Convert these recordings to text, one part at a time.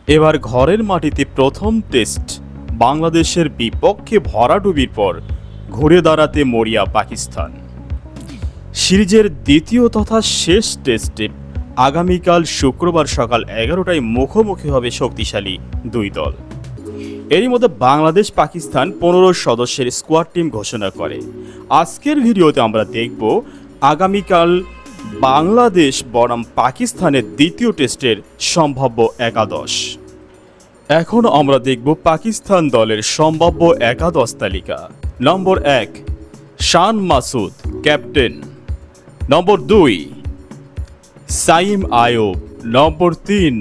এবার ঘরের মাটিতে প্রথম টেস্ট বাংলাদেশের বিপক্ষে ভরাডুবির পর ঘুরে দাঁড়াতে মরিয়া পাকিস্তান। সিরিজের দ্বিতীয় তথা শেষ টেস্টে আগামীকাল শুক্রবার সকাল 11টায় মুখোমুখি হবে শক্তিশালী দুই দল। এরই মধ্যে বাংলাদেশ পাকিস্তান 15 সদস্যের স্কোয়াড টিম ঘোষণা করে। আজকের ভিডিওতে আমরা দেখব আগামীকাল বাংলাদেশ বনাম পাকিস্তানের দ্বিতীয় টেস্টের সম্ভাব্য একাদশ। এখন আমরা দেখব পাকিস্তান দলের সম্ভাব্য একাদশ তালিকা। নম্বর 1 শান মাসুদ, ক্যাপ্টেন। নম্বর 2 সাইম আয়ুব। নম্বর 3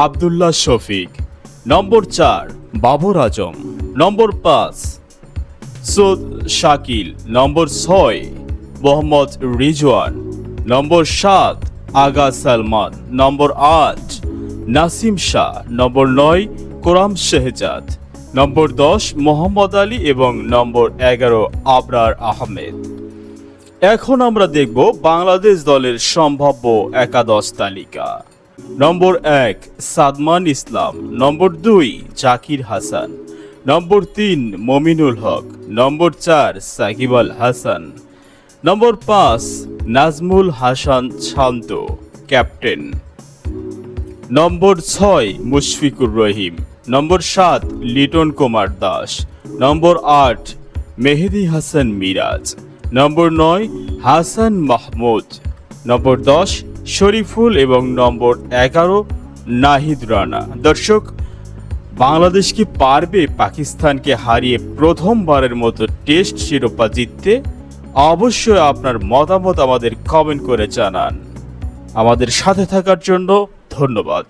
আবদুল্লাহ শফিক। নম্বর 4 বাবর আজম। নম্বর 5 সৌদ শাকিল। নম্বর 6 মোহাম্মদ রিজওয়ান। নম্বর 7 আগা সালমান। নম্বর 8 নাসিম শাহ। নম্বর 9 কোরাম শেহজাদ। নম্বর 10 মোহাম্মদ আলী এবং নম্বর 11 আবরার আহমেদ। এখন আমরা দেখব বাংলাদেশ দলের সম্ভাব্য একাদশ তালিকা। নম্বর 1 সাদমান ইসলাম। নম্বর 2 জাকির হাসান। নম্বর 3 মমিনুল হক। নম্বর 4 সাকিব আল হাসান। নম্বর 5 নাজমুল হাসান শান্ত, ক্যাপ্টেন। নম্বর 6 মুশফিকুর রহিম। নম্বর 7 লিটন কুমার দাস। নম্বর 8 মেহেদি হাসান মিরাজ। নম্বর 9 হাসান মাহমুদ। নম্বর 10 শরীফুল এবং নম্বর 11 নাহিদ রানা। দর্শক, বাংলাদেশ কি পারবে পাকিস্তানকে হারিয়ে প্রথমবারের মতো টেস্ট শিরোপা জিততে? অবশ্যই আপনার মতামত আমাদের কমেন্ট করে জানান। আমাদের সাথে থাকার জন্য ধন্যবাদ।